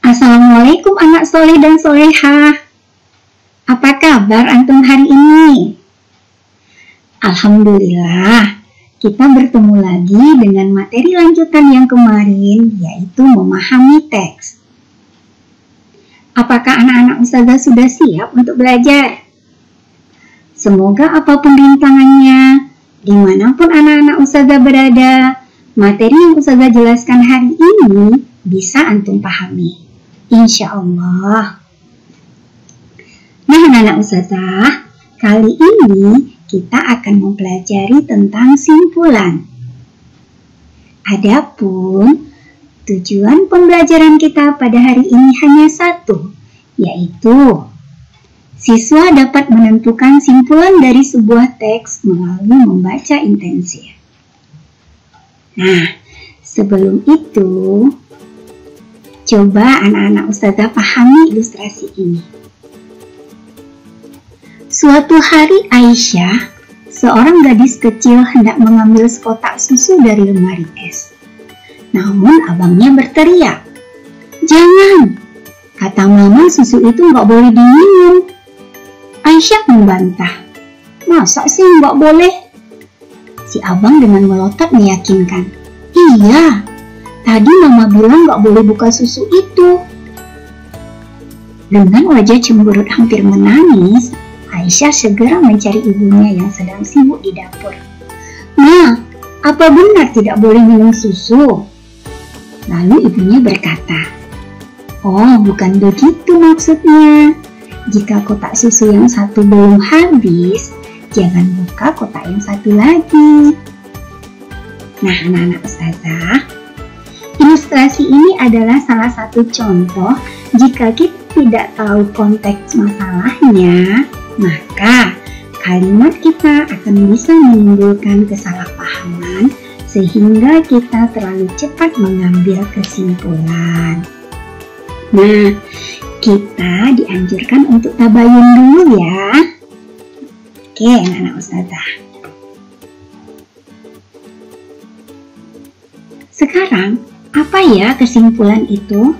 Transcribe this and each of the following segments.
Assalamualaikum anak soleh dan solehah. Apa kabar antum hari ini? Alhamdulillah, kita bertemu lagi dengan materi lanjutan yang kemarin, yaitu memahami teks. Apakah anak-anak ustazah sudah siap untuk belajar? Semoga apapun rintangannya, dimanapun anak-anak ustazah berada, materi yang ustazah jelaskan hari ini bisa antum pahami. Insya Allah. Nah anak-anak ustazah, kali ini kita akan mempelajari tentang simpulan. Adapun tujuan pembelajaran kita pada hari ini hanya satu, yaitu siswa dapat menentukan simpulan dari sebuah teks melalui membaca intensif. Nah, sebelum itu, coba anak-anak ustazah pahami ilustrasi ini. Suatu hari Aisyah, seorang gadis kecil hendak mengambil sekotak susu dari lemari es. Namun abangnya berteriak, "Jangan, kata mama susu itu nggak boleh diminum." Aisyah membantah, "Masa sih nggak boleh?" Si abang dengan melotot meyakinkan, "Iya, tadi mama bilang gak boleh buka susu itu." Dengan wajah cemberut hampir menangis, Aisyah segera mencari ibunya yang sedang sibuk di dapur. "Ma, apa benar tidak boleh minum susu?" Lalu ibunya berkata, "Oh, bukan begitu maksudnya. Jika kotak susu yang satu belum habis, jangan buka kotak yang satu lagi." Nah, anak-anak ustazah, ilustrasi ini adalah salah satu contoh jika kita tidak tahu konteks masalahnya, maka kalimat kita akan bisa menimbulkan kesalahpahaman sehingga kita terlalu cepat mengambil kesimpulan. Nah, kita dianjurkan untuk tabayun dulu ya. Oke, anak-anak ustazah. Sekarang, apa ya kesimpulan itu?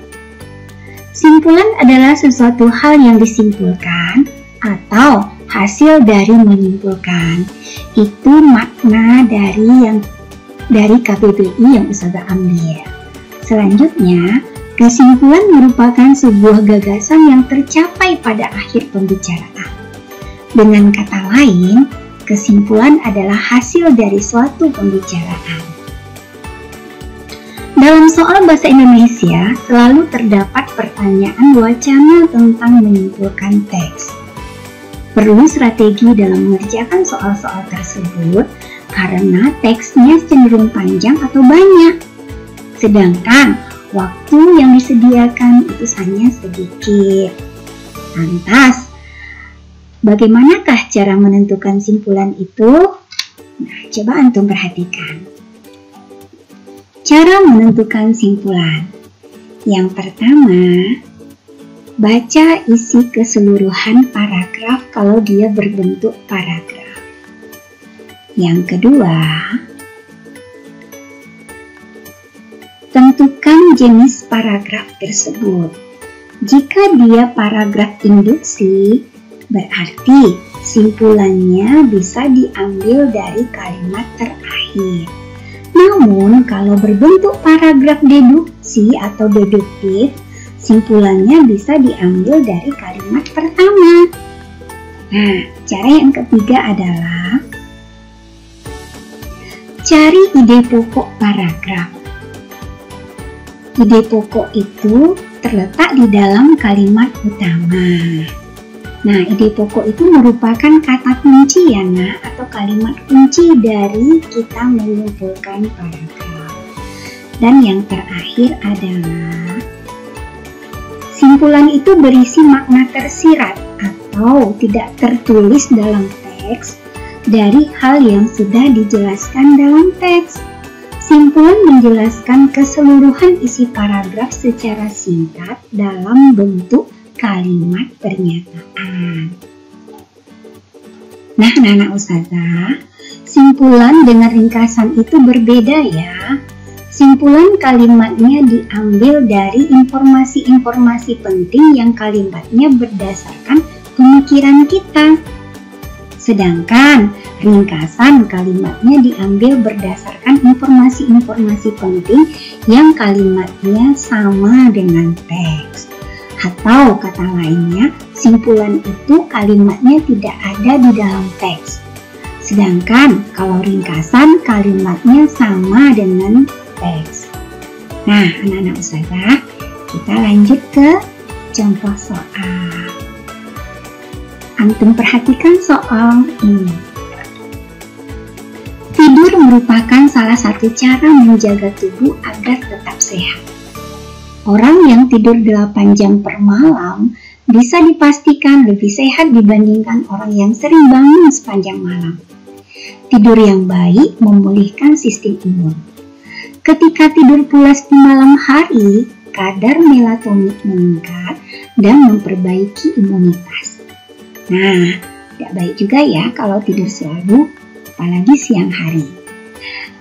Simpulan adalah sesuatu hal yang disimpulkan atau hasil dari menyimpulkan. Itu makna dari KBBI yang ustazah ambil. Selanjutnya, kesimpulan merupakan sebuah gagasan yang tercapai pada akhir pembicaraan. Dengan kata lain, kesimpulan adalah hasil dari suatu pembicaraan. Dalam soal bahasa Indonesia, selalu terdapat pertanyaan wacana tentang menyimpulkan teks. Perlu strategi dalam mengerjakan soal-soal tersebut karena teksnya cenderung panjang atau banyak. Sedangkan waktu yang disediakan itu hanya sedikit. Lantas, bagaimanakah cara menentukan simpulan itu? Nah, coba antum perhatikan. Cara menentukan simpulan. Yang pertama, baca isi keseluruhan paragraf kalau dia berbentuk paragraf. Yang kedua, tentukan jenis paragraf tersebut. Jika dia paragraf induksi, berarti simpulannya bisa diambil dari kalimat terakhir. Namun, kalau berbentuk paragraf deduksi atau deduktif, simpulannya bisa diambil dari kalimat pertama. Nah, cara yang ketiga adalah cari ide pokok paragraf. Ide pokok itu terletak di dalam kalimat utama. Nah, ide pokok itu merupakan kata kunci ya nak, atau kalimat kunci dari kita menyimpulkan paragraf. Dan yang terakhir adalah simpulan itu berisi makna tersirat atau tidak tertulis dalam teks dari hal yang sudah dijelaskan dalam teks. Simpulan menjelaskan keseluruhan isi paragraf secara singkat dalam bentuk kalimat pernyataan. Nah, anak-anak ustazah, simpulan dengan ringkasan itu berbeda ya. Simpulan kalimatnya diambil dari informasi-informasi penting yang kalimatnya berdasarkan pemikiran kita. Sedangkan ringkasan kalimatnya diambil berdasarkan informasi-informasi penting yang kalimatnya sama dengan teks. Atau kata lainnya, simpulan itu kalimatnya tidak ada di dalam teks. Sedangkan kalau ringkasan kalimatnya sama dengan teks. Nah, anak-anak ustazah, kita lanjut ke contoh soal. Antum perhatikan soal ini. Tidur merupakan salah satu cara menjaga tubuh agar tetap sehat. Orang yang tidur 8 jam per malam bisa dipastikan lebih sehat dibandingkan orang yang sering bangun sepanjang malam. Tidur yang baik memulihkan sistem imun. Ketika tidur pulas di malam hari, kadar melatonin meningkat dan memperbaiki imunitas. Nah, tidak baik juga ya kalau tidur selalu, apalagi siang hari.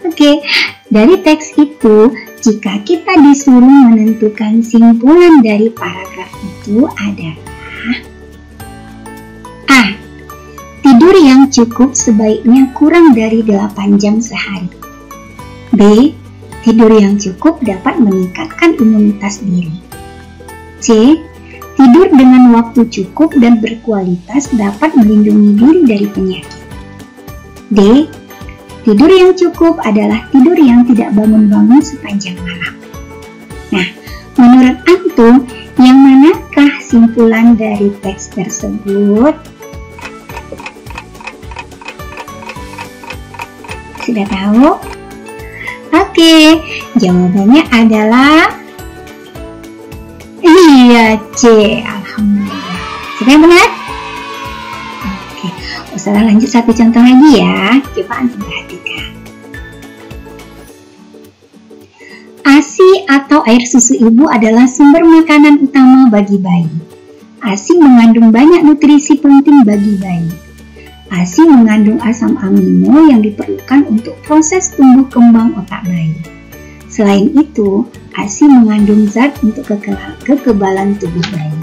Oke, dari teks itu, jika kita disuruh menentukan simpulan dari paragraf itu adalah A. Tidur yang cukup sebaiknya kurang dari 8 jam sehari. B. Tidur yang cukup dapat meningkatkan imunitas diri. C. Tidur dengan waktu cukup dan berkualitas dapat melindungi diri dari penyakit. D. Tidur yang cukup adalah tidur yang tidak bangun-bangun sepanjang malam. Nah, menurut antum, yang manakah simpulan dari teks tersebut? Sudah tahu? Oke, jawabannya adalah iya, C. Alhamdulillah. Siapa yang benar? Oke, ustazah lanjut satu contoh lagi ya. Coba antum perhatikan. ASI atau air susu ibu adalah sumber makanan utama bagi bayi. ASI mengandung banyak nutrisi penting bagi bayi. ASI mengandung asam amino yang diperlukan untuk proses tumbuh kembang otak bayi. Selain itu, ASI mengandung zat untuk kekebalan tubuh bayi.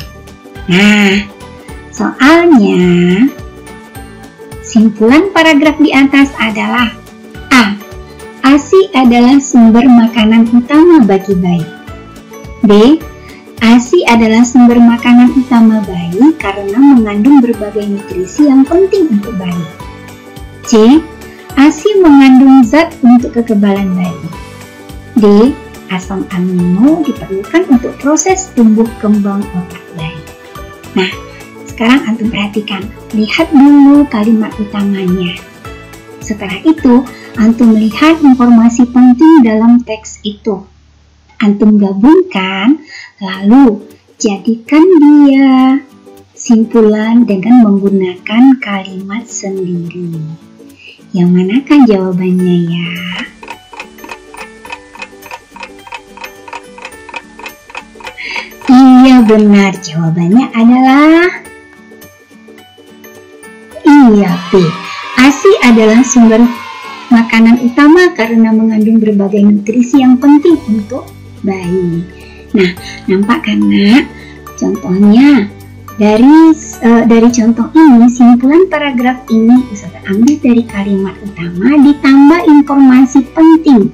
Nah, soalnya simpulan paragraf di atas adalah A. ASI adalah sumber makanan utama bagi bayi. B. ASI adalah sumber makanan utama bayi karena mengandung berbagai nutrisi yang penting untuk bayi. C. ASI mengandung zat untuk kekebalan bayi. D. Asam amino diperlukan untuk proses tumbuh kembang otak bayi. Nah, sekarang antum perhatikan, lihat dulu kalimat utamanya. Setelah itu, antum melihat informasi penting dalam teks itu. Antum gabungkan, lalu jadikan dia simpulan dengan menggunakan kalimat sendiri. Yang manakah jawabannya ya? Iya benar, jawabannya adalah iya, B. ASI adalah sumber makanan utama karena mengandung berbagai nutrisi yang penting untuk bayi. Nah, nampak kan nak? Contohnya dari contoh ini, simpulan paragraf ini Ustazah ambil dari kalimat utama ditambah informasi penting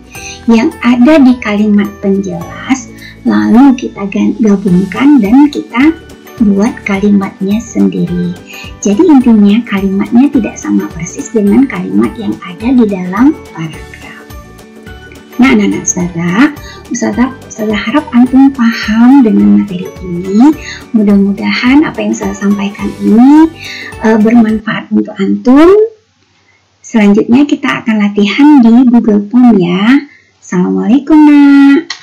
yang ada di kalimat penjelas, lalu kita gabungkan dan kita buat kalimatnya sendiri. Jadi intinya kalimatnya tidak sama persis dengan kalimat yang ada di dalam paragraf. Nah, anak-anak Ustazah harap antum paham dengan materi ini. Mudah-mudahan apa yang saya sampaikan ini bermanfaat untuk antum. Selanjutnya kita akan latihan di Google Form ya. Assalamualaikum nak.